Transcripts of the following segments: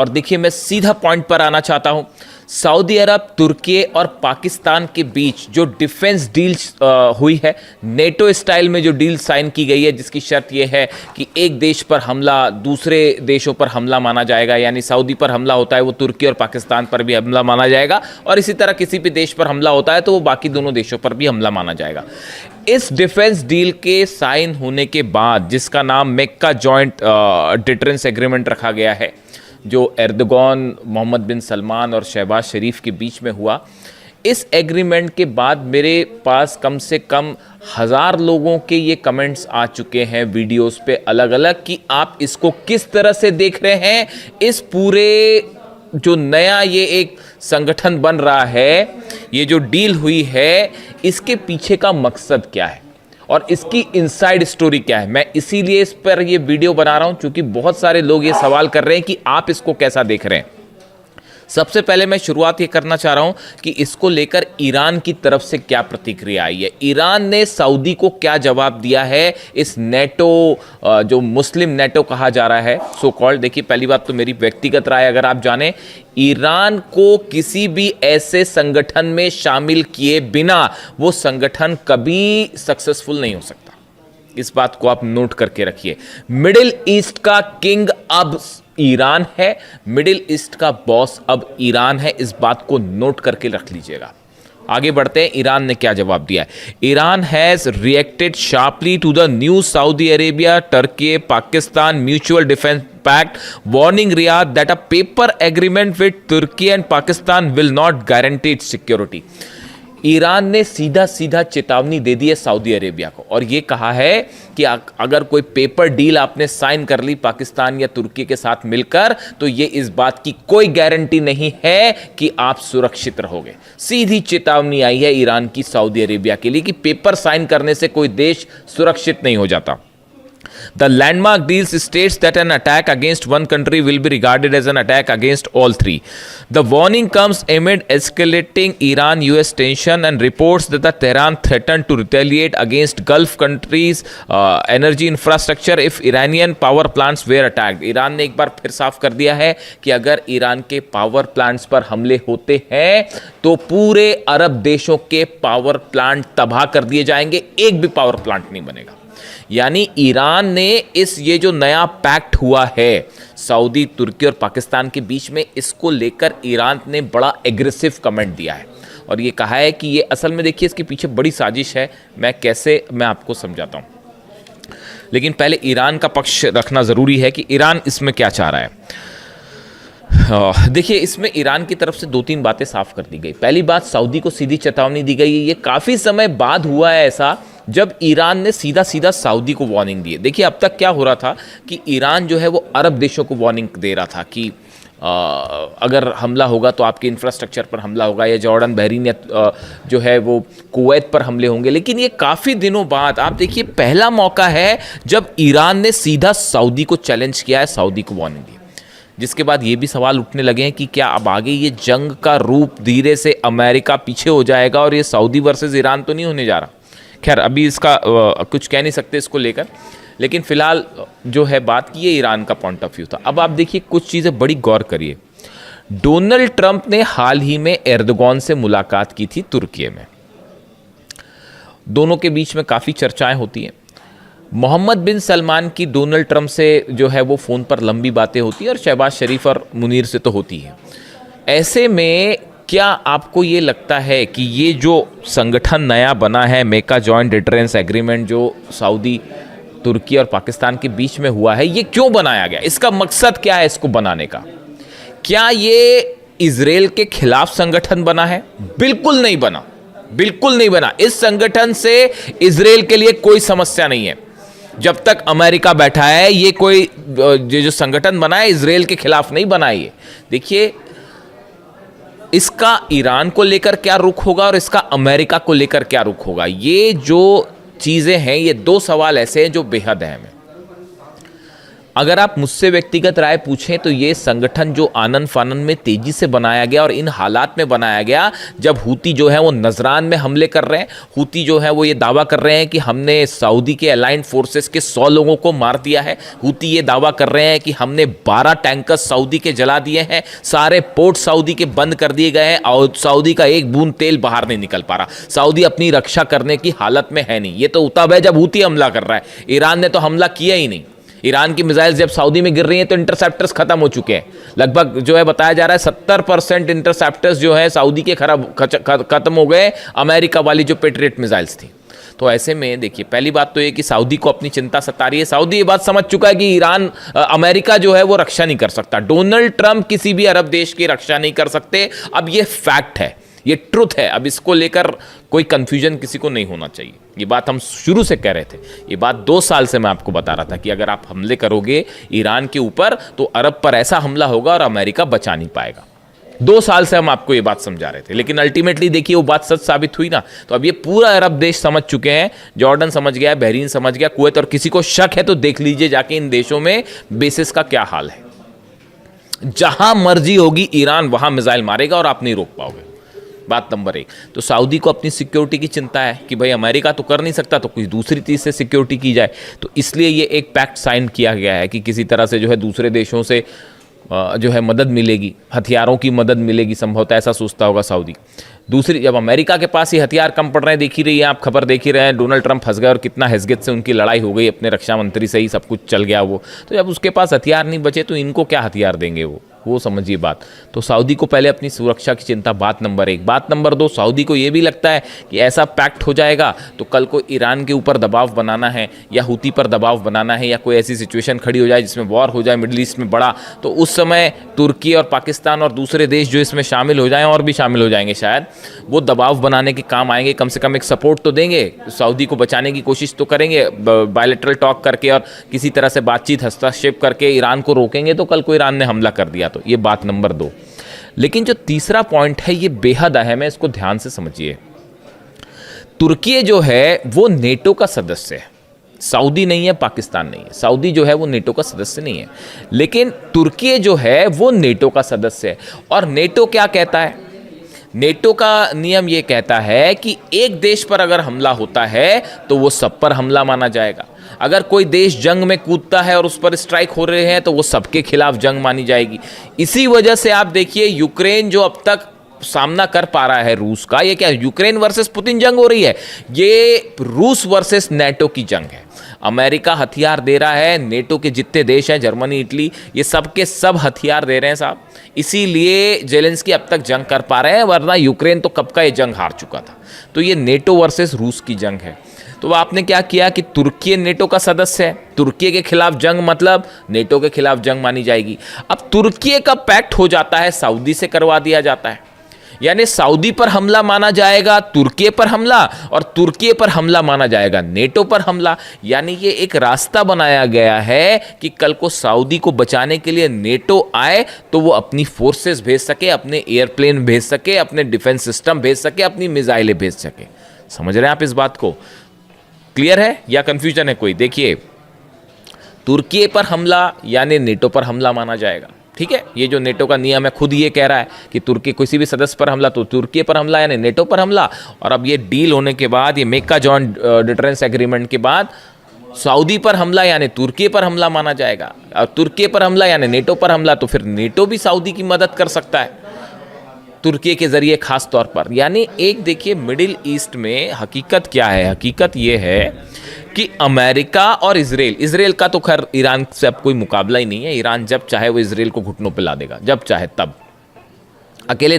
और देखिए मैं सीधा पॉइंट पर आना चाहता हूं। सऊदी अरब, तुर्की और पाकिस्तान के बीच जो डिफेंस डील हुई है, नेटो स्टाइल में जो डील साइन की गई है, जिसकी शर्त यह है कि एक देश पर हमला दूसरे देशों पर हमला माना जाएगा, यानी सऊदी पर हमला होता है वो तुर्की और पाकिस्तान पर भी हमला माना जाएगा, और इसी तरह किसी भी देश पर हमला होता है तो वो बाकी दोनों देशों पर भी हमला माना जाएगा। इस डिफेंस डील के साइन होने के बाद, जिसका नाम मेक्का जॉइंट डिटरेंस एग्रीमेंट रखा गया है, जो एर्दोगन, मोहम्मद बिन सलमान और शहबाज शरीफ के बीच में हुआ, इस एग्रीमेंट के बाद मेरे पास कम से कम 1000 लोगों के ये कमेंट्स आ चुके हैं वीडियोस पे अलग अलग, कि आप इसको किस तरह से देख रहे हैं। इस पूरे जो नया ये एक संगठन बन रहा है, ये जो डील हुई है, इसके पीछे का मकसद क्या है और इसकी इनसाइड स्टोरी क्या है। मैं इसीलिए इस पर ये वीडियो बना रहा हूं क्योंकि बहुत सारे लोग ये सवाल कर रहे हैं कि आप इसको कैसा देख रहे हैं। सबसे पहले मैं शुरुआत ये करना चाह रहा हूं कि इसको लेकर ईरान की तरफ से क्या प्रतिक्रिया आई है। ईरान ने सऊदी को क्या जवाब दिया है इस नेटो, जो मुस्लिम नेटो कहा जा रहा है सो कॉल्ड। देखिए, पहली बात तो मेरी व्यक्तिगत राय अगर आप जानें, ईरान को किसी भी ऐसे संगठन में शामिल किए बिना वो संगठन कभी सक्सेसफुल नहीं हो सकता। इस बात को आप नोट करके रखिए। मिडिल ईस्ट का किंग अब ईरान है, मिडिल ईस्ट का बॉस अब ईरान है, इस बात को नोट करके रख लीजिएगा। आगे बढ़ते हैं, ईरान ने क्या जवाब दिया है। Iran has reacted sharply to the new Saudi Arabia Turkey Pakistan mutual defence pact, warning Riyadh that a paper agreement with Turkey and Pakistan will not guarantee its security. Iran ने सीधा सीधा चेतावनी दे दी है सऊदी अरेबिया को और ये कहा है कि अगर कोई पेपर डील आपने साइन कर ली पाकिस्तान या तुर्की के साथ मिलकर, तो ये इस बात की कोई गारंटी नहीं है कि आप सुरक्षित रहोगे। सीधी चेतावनी आई है ईरान की सऊदी अरेबिया के लिए कि पेपर साइन करने से कोई देश सुरक्षित नहीं हो जाता। The landmark deals states that an attack against one country will be regarded as an attack against all three. The warning comes amid escalating Iran-US tension and reports that the Tehran threatened to retaliate against Gulf countries' energy infrastructure if Iranian power plants were attacked. Iran ने एक बार फिर साफ कर दिया है कि अगर Iran के पावर प्लांट्स पर हमले होते हैं तो पूरे अरब देशों के पावर प्लांट तबाह कर दिए जाएंगे, एक भी पावर प्लांट नहीं बनेगा। यानी ईरान ने ये जो नया पैक्ट हुआ है सऊदी, तुर्की और पाकिस्तान के बीच में, इसको लेकर ईरान ने बड़ा एग्रेसिव कमेंट दिया है और ये कहा है कि ये असल में, देखिए, इसके पीछे बड़ी साजिश है। मैं आपको समझाता हूं, लेकिन पहले ईरान का पक्ष रखना ज़रूरी है कि ईरान इसमें क्या चाह रहा है। देखिए, इसमें ईरान की तरफ से 2-3 बातें साफ कर दी गई। पहली बात, सऊदी को सीधी चेतावनी दी गई है। ये काफ़ी समय बाद हुआ है ऐसा जब ईरान ने सीधा सीधा सऊदी को वार्निंग दी है। देखिए, अब तक क्या हो रहा था कि ईरान जो है वो अरब देशों को वार्निंग दे रहा था कि अगर हमला होगा तो आपके इंफ्रास्ट्रक्चर पर हमला होगा, या जॉर्डन, बहरीन या जो है वो कुवैत पर हमले होंगे। लेकिन ये काफ़ी दिनों बाद, आप देखिए, पहला मौका है जब ईरान ने सीधा सऊदी को चैलेंज किया है, सऊदी को वार्निंग दी। जिसके बाद ये भी सवाल उठने लगे हैं कि क्या अब आगे ये जंग का रूप धीरे से अमेरिका पीछे हो जाएगा और ये सऊदी वर्सेस ईरान तो नहीं होने जा रहा। खैर, अभी इसका कुछ कह नहीं सकते इसको लेकर, लेकिन फिलहाल जो है बात की, ये ईरान का पॉइंट ऑफ व्यू था। अब आप देखिए, कुछ चीज़ें बड़ी गौर करिए। डोनाल्ड ट्रंप ने हाल ही में एर्दोगन से मुलाकात की थी तुर्की में। दोनों के बीच में काफ़ी चर्चाएं होती हैं। मोहम्मद बिन सलमान की डोनाल्ड ट्रंप से जो है वो फ़ोन पर लंबी बातें होती हैं और शहबाज शरीफ और मुनीर से तो होती है। ऐसे में क्या आपको ये लगता है कि ये जो संगठन नया बना है, मेक्का जॉइंट डिटरेंस एग्रीमेंट, जो सऊदी, तुर्की और पाकिस्तान के बीच में हुआ है, ये क्यों बनाया गया? इसका मकसद क्या है इसको बनाने का? क्या ये इजराइल के खिलाफ संगठन बना है? बिल्कुल नहीं बना, बिल्कुल नहीं बना। इस संगठन से इजराइल के लिए कोई समस्या नहीं है। जब तक अमेरिका बैठा है, ये कोई जो संगठन बना है इजराइल के खिलाफ नहीं बना है। देखिए, इसका ईरान को लेकर क्या रुख होगा और इसका अमेरिका को लेकर क्या रुख होगा, ये जो चीज़ें हैं, ये 2 सवाल ऐसे हैं जो बेहद अहम हैं। अगर आप मुझसे व्यक्तिगत राय पूछें तो ये संगठन जो आनन फानन में तेजी से बनाया गया और इन हालात में बनाया गया जब हूती जो है वो नजरान में हमले कर रहे हैं, हूती जो है वो ये दावा कर रहे हैं कि हमने सऊदी के अलाइंड फोर्सेस के 100 लोगों को मार दिया है, हूती ये दावा कर रहे हैं कि हमने 12 टैंकर सऊदी के जला दिए हैं, सारे पोर्ट सऊदी के बंद कर दिए गए हैं और सऊदी का एक बूंद तेल बाहर नहीं निकल पा रहा, सऊदी अपनी रक्षा करने की हालत में है नहीं। ये तो तब है जब हूती हमला कर रहा है, ईरान ने तो हमला किया ही नहीं। ईरान की मिसाइल जब सऊदी में गिर रही हैं तो इंटरसेप्टर्स खत्म हो चुके हैं, लगभग जो है बताया जा रहा है 70% इंटरसेप्टर्स जो है सऊदी के खत्म हो गए, अमेरिका वाली जो पेट्रियट मिसाइल्स थी। तो ऐसे में देखिए, पहली बात तो ये कि सऊदी को अपनी चिंता सता रही है, सऊदी ये बात समझ चुका है कि ईरान अमेरिका जो है वो रक्षा नहीं कर सकता, डोनाल्ड ट्रंप किसी भी अरब देश की रक्षा नहीं कर सकते। अब ये फैक्ट है, ये ट्रुथ है, अब इसको लेकर कोई कंफ्यूजन किसी को नहीं होना चाहिए। ये बात हम शुरू से कह रहे थे, ये बात 2 साल से मैं आपको बता रहा था कि अगर आप हमले करोगे ईरान के ऊपर तो अरब पर ऐसा हमला होगा और अमेरिका बचा नहीं पाएगा। 2 साल से हम आपको ये बात समझा रहे थे, लेकिन अल्टीमेटली देखिए वो बात सच साबित हुई ना। तो अब ये पूरा अरब देश समझ चुके हैं, जॉर्डन समझ गया, बहरीन समझ गया, कुवैत, और किसी को शक है तो देख लीजिए जाके इन देशों में बेसिस का क्या हाल है। जहां मर्जी होगी ईरान वहां मिसाइल मारेगा और आप नहीं रोक पाओगे। बात नंबर 1। तो सऊदी को अपनी सिक्योरिटी की चिंता है कि भाई अमेरिका तो कर नहीं सकता तो कोई दूसरी चीज़ से सिक्योरिटी की जाए, तो इसलिए ये एक पैक्ट साइन किया गया है कि किसी तरह से जो है दूसरे देशों से जो है मदद मिलेगी, हथियारों की मदद मिलेगी, संभवतः ऐसा सोचता होगा सऊदी। दूसरी, जब अमेरिका के पास ये हथियार कम पड़ रहे हैं, देख ही रही है आप, खबर देख ही रहे हैं, डोनाल्ड ट्रंप फंस गए और कितना हैसियत से उनकी लड़ाई हो गई, अपने रक्षा मंत्री से ही सब कुछ चल गया वो। तो जब उसके पास हथियार नहीं बचे तो इनको क्या हथियार देंगे वो समझिए बात। तो सऊदी को पहले अपनी सुरक्षा की चिंता, बात नंबर 1। बात नंबर 2, सऊदी को ये भी लगता है कि ऐसा पैक्ट हो जाएगा तो कल को ईरान के ऊपर दबाव बनाना है या हूती पर दबाव बनाना है या कोई ऐसी सिचुएशन खड़ी हो जाए जिसमें वॉर हो जाए मिडिल ईस्ट में बड़ा, तो उस समय तुर्की और पाकिस्तान और दूसरे देश जो इसमें शामिल हो जाएं, और भी शामिल हो जाएंगे शायद, वो दबाव बनाने के काम आएंगे, कम से कम एक सपोर्ट तो देंगे, सऊदी को बचाने की कोशिश तो करेंगे, बायलैटरल टॉक करके और किसी तरह से बातचीत, हस्तक्षेप करके ईरान को रोकेंगे तो कल को ईरान ने हमला कर दिया। तो ये बात नंबर 2। लेकिन जो तीसरा पॉइंट है ये बेहद अहम है, इसको ध्यान से समझिए। तुर्की जो है वो नेटो का सदस्य है, सऊदी नहीं है, पाकिस्तान नहीं है। सऊदी जो है वो नेटो का सदस्य नहीं है, लेकिन तुर्की जो है वो नेटो का सदस्य है। और नेटो क्या कहता है? नेटो का नियम ये कहता है कि एक देश पर अगर हमला होता है तो वो सब पर हमला माना जाएगा। अगर कोई देश जंग में कूदता है और उस पर स्ट्राइक हो रहे हैं तो वो सबके खिलाफ जंग मानी जाएगी। इसी वजह से आप देखिए यूक्रेन जो अब तक सामना कर पा रहा है रूस का, ये क्या यूक्रेन वर्सेस पुतिन जंग हो रही है? ये रूस वर्सेस नेटो की जंग है। अमेरिका हथियार दे रहा है, नेटो के जितने देश हैं, जर्मनी, इटली, ये सब के सब हथियार दे रहे हैं साहब। इसीलिए जेलेंस्की अब तक जंग कर पा रहे हैं, वरना यूक्रेन तो कब का ये जंग हार चुका था। तो ये नेटो वर्सेस रूस की जंग है। तो आपने क्या किया कि तुर्की नेटो का सदस्य है, तुर्की के खिलाफ जंग मतलब नेटो के खिलाफ जंग मानी जाएगी। अब तुर्की का पैक्ट हो जाता है, सऊदी से करवा दिया जाता है, यानी सऊदी पर हमला माना जाएगा तुर्की पर हमला, और तुर्की पर हमला माना जाएगा नेटो पर हमला। यानी ये एक रास्ता बनाया गया है कि कल को सऊदी को बचाने के लिए नेटो आए तो वो अपनी फोर्सेस भेज सके, अपने एयरप्लेन भेज सके, अपने डिफेंस सिस्टम भेज सके, अपनी मिसाइलें भेज सके। समझ रहे हैं आप इस बात को? क्लियर है या कंफ्यूजन है कोई? देखिए, तुर्की पर हमला यानी नेटो पर हमला माना जाएगा, ठीक है। ये जो नेटो का नियम है खुद ये कह रहा है कि तुर्की किसी भी सदस्य पर हमला तो तुर्की पर हमला यानी नेटो पर हमला। और अब ये डील होने के बाद, ये मेका जॉइंट डिटरेंस एग्रीमेंट के बाद, सऊदी पर हमला यानी तुर्की पर हमला माना जाएगा, और तुर्की पर हमला यानी नेटो पर हमला, तो फिर नेटो भी सऊदी की मदद कर सकता है तुर्की के जरिए खास तौर पर। यानी एक देखिए, मिडिल ईस्ट में हकीकत क्या है? हकीकत ये है कि अमेरिका और इजराइल का तो खैर ईरान से अब कोई मुकाबला ही नहीं है। ईरान जब चाहे वो इजराइल को घुटनों पे ला देगा, जब चाहे तब। अकेले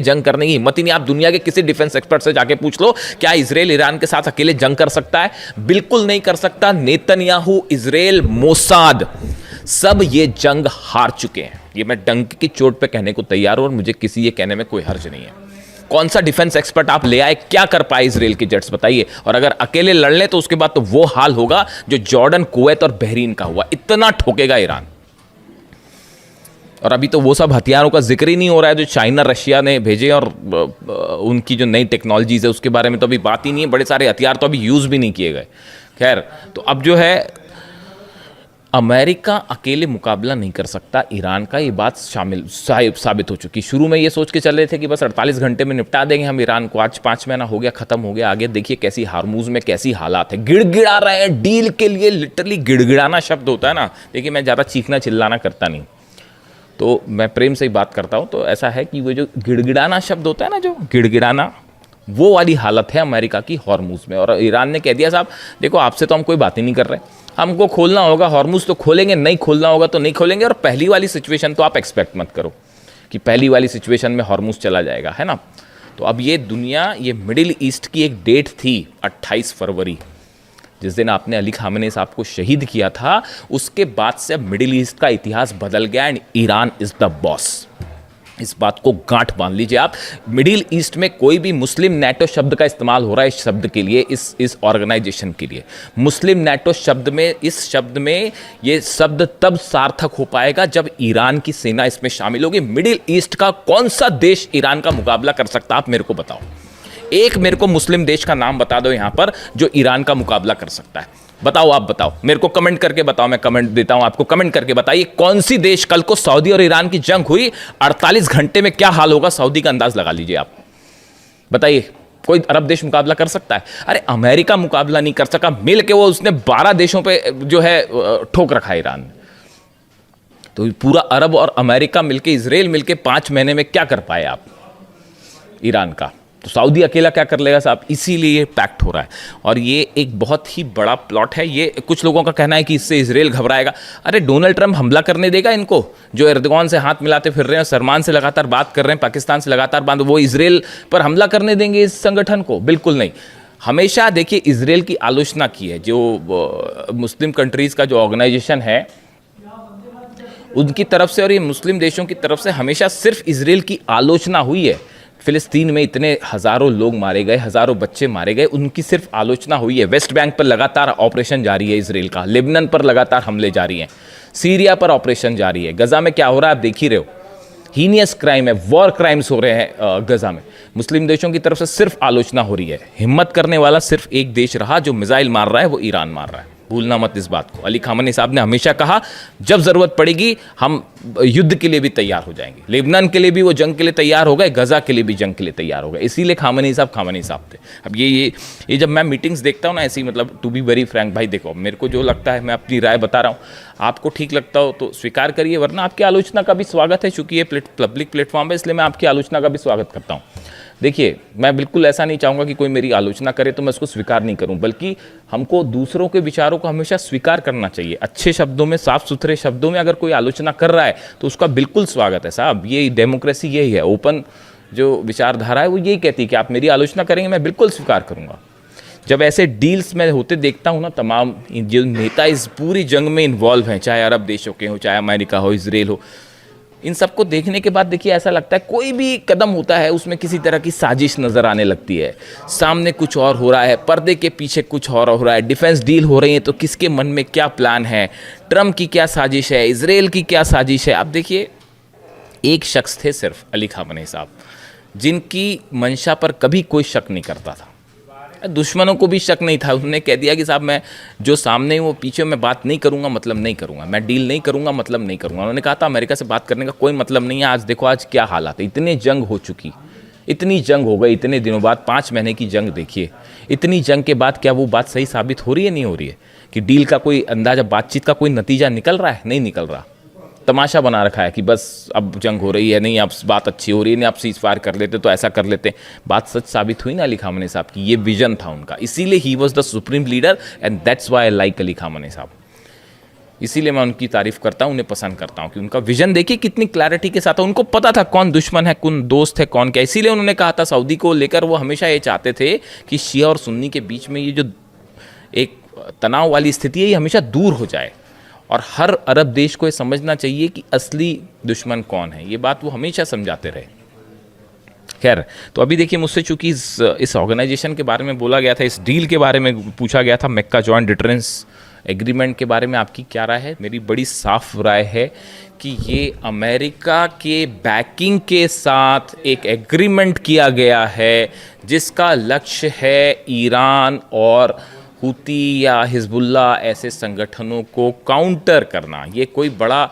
जंग करने की हिम्मत ही नहीं। आप दुनिया के किसी डिफेंस एक्सपर्ट से जाके पूछ लो, क्या इजराइल ईरान के साथ अकेले जंग कर सकता है? बिल्कुल नहीं कर सकता। नेतन्याहू, इजराइल, मोसाद, सब ये जंग हार चुके हैं। ये मैं डंक की चोट पे कहने को तैयार हूं और मुझे किसी ये कहने में कोई हर्ज नहीं है। कौन सा डिफेंस एक्सपर्ट आप ले आए, क्या कर पाए इजराइल के जेट्स, बताइए। और अगर अकेले लड़ ले तो उसके बाद तो वो हाल होगा जो जॉर्डन, कुवैत और बहरीन का हुआ। इतना ठोकेगा ईरान। और अभी तो वो सब हथियारों का जिक्र ही नहीं हो रहा है जो चाइना, रशिया ने भेजे, और उनकी जो नई टेक्नोलॉजीज है उसके बारे में तो अभी बात ही नहीं है। बड़े सारे हथियार तो अभी यूज भी नहीं किए गए। खैर, तो अब जो है अमेरिका अकेले मुकाबला नहीं कर सकता ईरान का, ये बात साबित हो चुकी। शुरू में ये सोच के चल रहे थे कि बस 48 घंटे में निपटा देंगे हम ईरान को, आज 5 महीना हो गया, खत्म हो गया। आगे देखिए कैसी हार्मूज में कैसी हालात है, गिड़गिड़ा रहे हैं डील के लिए। लिटरली गिड़गिड़ाना शब्द होता है ना, देखिए मैं ज़्यादा चीखना चिल्लाना करता नहीं, तो मैं प्रेम से ही बात करता हूँ। तो ऐसा है कि वो जो गिड़गिड़ाना शब्द होता है ना, जो गिड़गिड़ाना, वो वाली हालत है अमेरिका की हॉर्मूज में। और ईरान ने कह दिया साहब देखो आपसे तो हम कोई बात ही नहीं कर रहे, हमको खोलना होगा हॉर्मूज तो खोलेंगे, नहीं खोलना होगा तो नहीं खोलेंगे। और पहली वाली सिचुएशन तो आप एक्सपेक्ट मत करो कि पहली वाली सिचुएशन में हॉर्मूज चला जाएगा, है ना। तो अब ये दुनिया, ये मिडिल ईस्ट की एक डेट थी 28 फरवरी, जिस दिन आपने अली खामेनी साहब को शहीद किया था, उसके बाद से अब मिडिल ईस्ट का इतिहास बदल गया and Iran is the boss. इस बात को गांठ बांध लीजिए आप। मिडिल ईस्ट में कोई भी मुस्लिम नेटो शब्द का इस्तेमाल हो रहा है इस शब्द के लिए, इस ऑर्गेनाइजेशन के लिए। मुस्लिम नेटो शब्द में, इस शब्द में ये शब्द तब सार्थक हो पाएगा जब ईरान की सेना इसमें शामिल होगी। मिडिल ईस्ट का कौन सा देश ईरान का मुकाबला कर सकता है, आप मेरे को बताओ। एक मेरे को मुस्लिम देश का नाम बता दो यहां पर जो ईरान का मुकाबला कर सकता है। बताओ, आप बताओ, मेरे को कमेंट करके बताओ, मैं कमेंट देता हूं आपको। कमेंट करके बताइए कौन सी देश, कल को सऊदी और ईरान की जंग हुई, 48 घंटे में क्या हाल होगा सऊदी का अंदाज लगा लीजिए आप। बताइए कोई अरब देश मुकाबला कर सकता है? अरे अमेरिका मुकाबला नहीं कर सका, मिल के वो उसने 12 देशों पे जो है ठोक रखा है ईरान ने। तो पूरा अरब और अमेरिका मिलके, इजराइल मिलके 5 महीने में क्या कर पाए आप ईरान का? तो सऊदी अकेला क्या कर लेगा साहब? इसीलिए ये पैक्ट हो रहा है और ये एक बहुत ही बड़ा प्लॉट है। ये कुछ लोगों का कहना है कि इससे इजराइल घबराएगा। अरे डोनाल्ड ट्रंप हमला करने देगा इनको, जो एर्दोगान से हाथ मिलाते फिर रहे हैं, सलमान से लगातार बात कर रहे हैं, पाकिस्तान से लगातार बात, वो इजराइल पर हमला करने देंगे इस संगठन को? बिल्कुल नहीं। हमेशा देखिए इजराइल की आलोचना की है, जो मुस्लिम कंट्रीज़ का जो ऑर्गेनाइजेशन है उनकी तरफ से और ये मुस्लिम देशों की तरफ से हमेशा सिर्फ इजराइल की आलोचना हुई है। फिलिस्तीन में इतने हज़ारों लोग मारे गए, हज़ारों बच्चे मारे गए, उनकी सिर्फ आलोचना हुई है। वेस्ट बैंक पर लगातार ऑपरेशन जारी है इजराइल का, लेबनान पर लगातार हमले जारी हैं, सीरिया पर ऑपरेशन जारी है, गजा में क्या हो रहा है आप देख ही रहे हो। हीनियस क्राइम है, वॉर क्राइम्स हो रहे हैं गजा में। मुस्लिम देशों की तरफ से सिर्फ आलोचना हो रही है। हिम्मत करने वाला सिर्फ एक देश रहा जो मिसाइल मार रहा है, वो ईरान मार रहा है। भूलना मत इस बात को। अली खामेनी साहब ने हमेशा कहा जब ज़रूरत पड़ेगी हम युद्ध के लिए भी तैयार हो जाएंगे। लेबनान के लिए भी वो जंग के लिए तैयार हो गए, गजा के लिए भी जंग के लिए तैयार हो गए। इसीलिए खामेनी साहब थे। अब ये जब मैं मीटिंग्स देखता हूँ ना ऐसी, मतलब टू बी वेरी फ्रैंक भाई, देखो मेरे को जो लगता है मैं अपनी राय बता रहा हूँ, आपको ठीक लगता हो तो स्वीकार करिए, वरना आपकी आलोचना का भी स्वागत है। चूँकि ये पब्लिक प्लेटफॉर्म है इसलिए मैं आपकी आलोचना का भी स्वागत करता हूँ। देखिए मैं बिल्कुल ऐसा नहीं चाहूँगा कि कोई मेरी आलोचना करे तो मैं उसको स्वीकार नहीं करूँ, बल्कि हमको दूसरों के विचारों को हमेशा स्वीकार करना चाहिए। अच्छे शब्दों में, साफ सुथरे शब्दों में अगर कोई आलोचना कर रहा है तो उसका बिल्कुल स्वागत है साहब। ये डेमोक्रेसी यही है, ओपन जो विचारधारा है वो यही कहती है कि आप मेरी आलोचना करेंगे मैं बिल्कुल स्वीकार करूँगा। जब ऐसे डील्स में होते देखता हूँ ना, तमाम जो नेता इस पूरी जंग में इन्वॉल्व हैं, चाहे अरब देशों के हो, चाहे अमेरिका हो, इजराइल हो, इन सबको देखने के बाद देखिए ऐसा लगता है कोई भी कदम होता है उसमें किसी तरह की साजिश नज़र आने लगती है। सामने कुछ और हो रहा है, पर्दे के पीछे कुछ और हो रहा है। डिफेंस डील हो रही है तो किसके मन में क्या प्लान है, ट्रम्प की क्या साजिश है, इजराइल की क्या साजिश है। आप देखिए एक शख्स थे सिर्फ अली खामेनी साहब, जिनकी मंशा पर कभी कोई शक नहीं करता था, दुश्मनों को भी शक नहीं था। उन्होंने कह दिया कि साहब मैं जो सामने वो पीछे मैं बात नहीं करूंगा मतलब नहीं करूंगा, मैं डील नहीं करूंगा मतलब नहीं करूंगा। उन्होंने कहा था अमेरिका से बात करने का कोई मतलब नहीं है। आज देखो आज क्या हालात है, इतनी जंग हो चुकी, इतनी जंग हो गई इतने दिनों बाद, 5 महीने की जंग देखिए। इतनी जंग के बाद क्या वो बात सही साबित हो रही है? नहीं हो रही है कि डील का कोई अंदाजा, बातचीत का कोई नतीजा निकल रहा है? नहीं निकल रहा। तमाशा बना रखा है कि बस अब जंग हो रही है, नहीं अब बात अच्छी हो रही है, नहीं आप सीज फायर कर लेते तो ऐसा कर लेते। बात सच साबित हुई ना अली खामेनी साहब की, ये विजन था उनका, इसीलिए he was the supreme leader and that's why I like Ali Khamenei साहब। इसीलिए मैं उनकी तारीफ करता हूँ, उन्हें पसंद करता हूँ कि उनका विजन देखिए कितनी क्लैरिटी के साथ है। उनको पता था कौन दुश्मन है, कौन दोस्त है, कौन क्या। इसीलिए उन्होंने कहा था सऊदी को लेकर वो हमेशा ये चाहते थे कि शिया और सुन्नी के बीच में ये जो एक तनाव वाली स्थिति है ये हमेशा दूर हो जाए और हर अरब देश को ये समझना चाहिए कि असली दुश्मन कौन है। ये बात वो हमेशा समझाते रहे। खैर, तो अभी देखिए मुझसे चूंकि इस ऑर्गेनाइजेशन के बारे में बोला गया था, इस डील के बारे में पूछा गया था, मेक्का जॉइंट डिटरेंस एग्रीमेंट के बारे में आपकी क्या राय है? मेरी बड़ी साफ राय है कि ये अमेरिका के बैकिंग के साथ एक एग्रीमेंट किया गया है जिसका लक्ष्य है ईरान और हूती या हिजबुल्ला ऐसे संगठनों को काउंटर करना, ये कोई बड़ा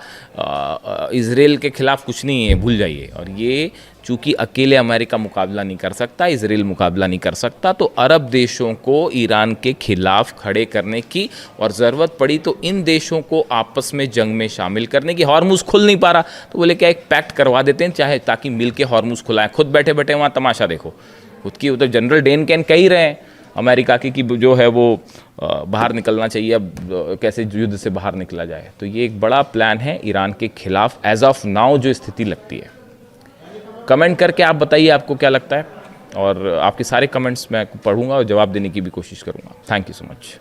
इजराइल के खिलाफ कुछ नहीं है, भूल जाइए। और ये चूंकि अकेले अमेरिका मुकाबला नहीं कर सकता, इजराइल मुकाबला नहीं कर सकता, तो अरब देशों को ईरान के खिलाफ खड़े करने की, और ज़रूरत पड़ी तो इन देशों को आपस में जंग में शामिल करने की। हॉर्मुज़ खुल नहीं पा रहा तो बोले क्या एक पैक्ट करवा देते हैं, चाहे ताकि मिल के हॉर्मुज़ खुलाएं। खुद बैठे बैठे वहाँ तमाशा देखो, खुद की उधर जनरल डेन कैन कह ही रहे हैं अमेरिका की कि जो है वो बाहर निकलना चाहिए, अब कैसे युद्ध से बाहर निकला जाए। तो ये एक बड़ा प्लान है ईरान के खिलाफ एज ऑफ नाउ जो स्थिति लगती है। कमेंट करके आप बताइए आपको क्या लगता है, और आपके सारे कमेंट्स मैं पढ़ूंगा और जवाब देने की भी कोशिश करूंगा। Thank you so much.